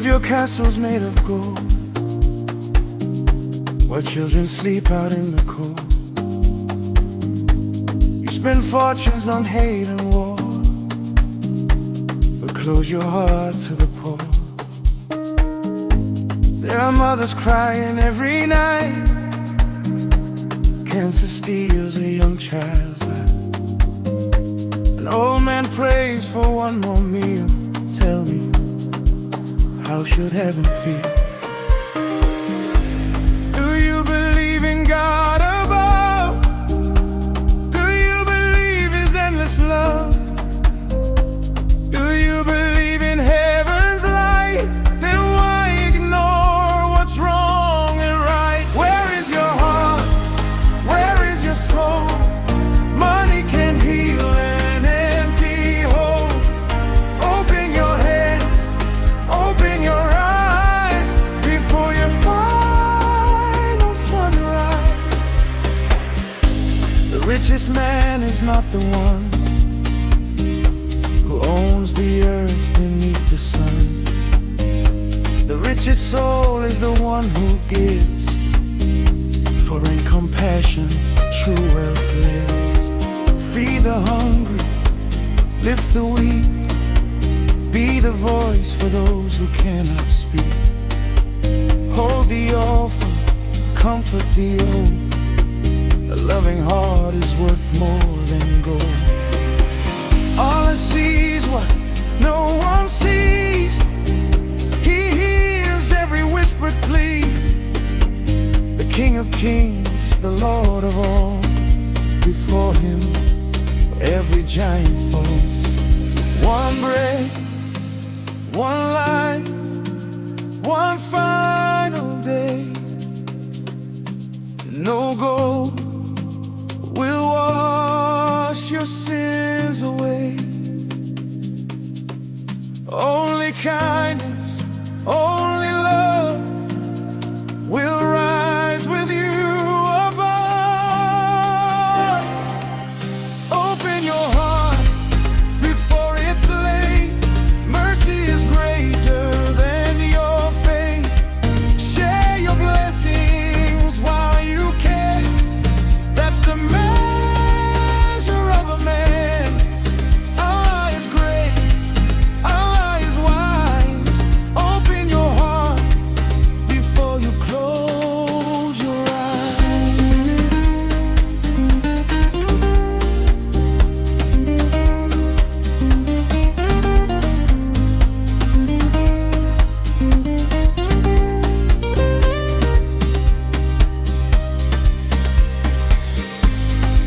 Build your castles made of gold, while children sleep out in the cold. You spend fortunes on hate and war, but close your heart to the poor. There are mothers crying every night. Cancer steals a young child's life. An old man prays for one more meal. Tell me, how should heaven feel? Do you believe in God above? Do you believe His endless love? Do you believe in heaven's light? Then why ignore what's wrong and right? Where is your heart? Where is your soul? Money can't heal an empty hole. Open your hands, open your eyes before your final sunrise. The richest man is not the one who owns the earth beneath the sun. The richest soul is the one who gives, for in compassion true wealth lives. Feed the hungry, lift the weak, be the voice for those who cannot speak. Hold the orphan, comfort the old. A loving heart is worth more than gold. All I see is what no one sees. He hears every whispered plea. The King of Kings, the Lord of all. Before Him, every giant falls. One breath, one life, one final day. No gold will wash your sins away. Only kindness, only love will rise with you above. Open your heart before it's late. Mercy is greater than your fate. Share your blessings while you can. That's the measure of a man. Allah is great, Allah is wise. Open your heart before you close your eyes.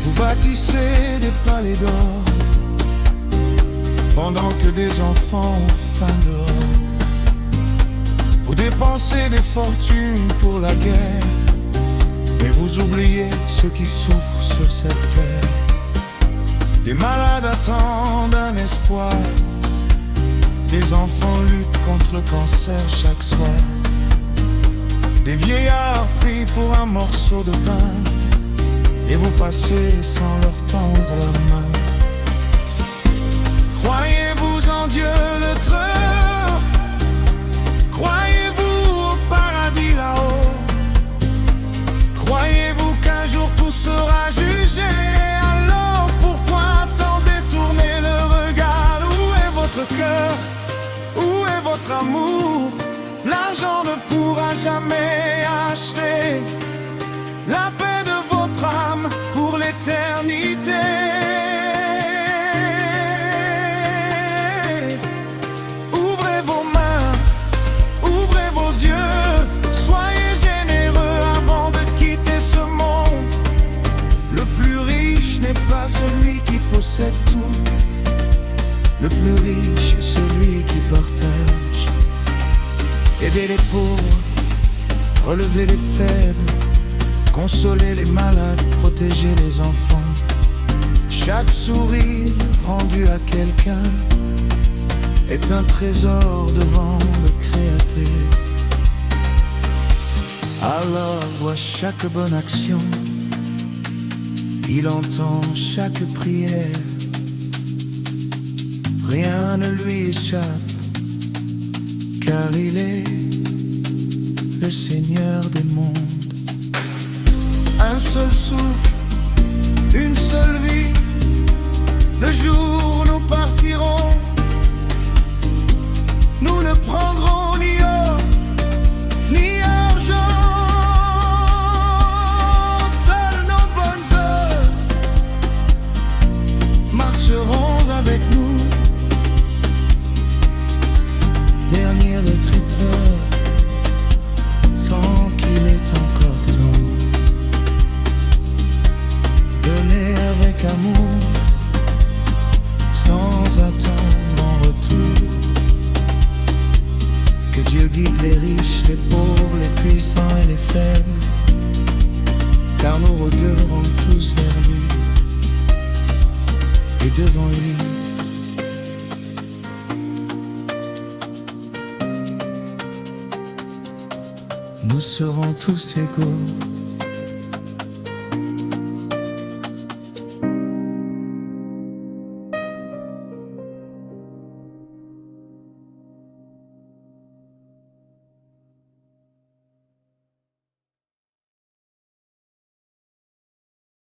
Vous bâtissez des palais d'or pendant que des enfants ont faim dehors. Vous dépensez des fortunes pour la guerre, mais vous oubliez ceux qui souffrent sur cette terre. Des malades attendent un espoir. Des enfants luttent contre le cancer chaque soir. Des vieillards prient pour un morceau de pain, et vous passez sans leur tendre la main. Croyez-vous en Dieu le Très-Haut? Croyez-vous au paradis là-haut? Croyez-vous qu'un jour tout sera jugé? Alors pourquoi tant détourner le regard? Où est votre cœur? Où est votre amour? L'argent ne pourra jamais acheter la paix de votre âme pour l'éternité. Ouvrez vos mains, ouvrez vos yeux, soyez généreux avant de quitter ce monde. Le plus riche n'est pas celui qui possède tout. Le plus riche est celui qui partage. Aidez les pauvres, relevez les faibles, consoler les malades, protéger les enfants. Chaque sourire rendu à quelqu'un est un trésor devant le Créateur. Allah voit chaque bonne action, il entend chaque prière. Rien ne lui échappe, car il est le Seigneur des mondes. Un seul souffle, une seule vie, le jour où nous partirons, nous ne prendrons ni or, ni argent. Seules nos bonnes œuvres marcheront avec nous. Dernier retraiteur, tant qu'il est encore temps, donner avec amour, sans attendre en retour. Que Dieu guide les riches, les pauvres, les puissants et les faibles, car nous regarderons tous vers lui et devant lui. Nous serons tous égaux.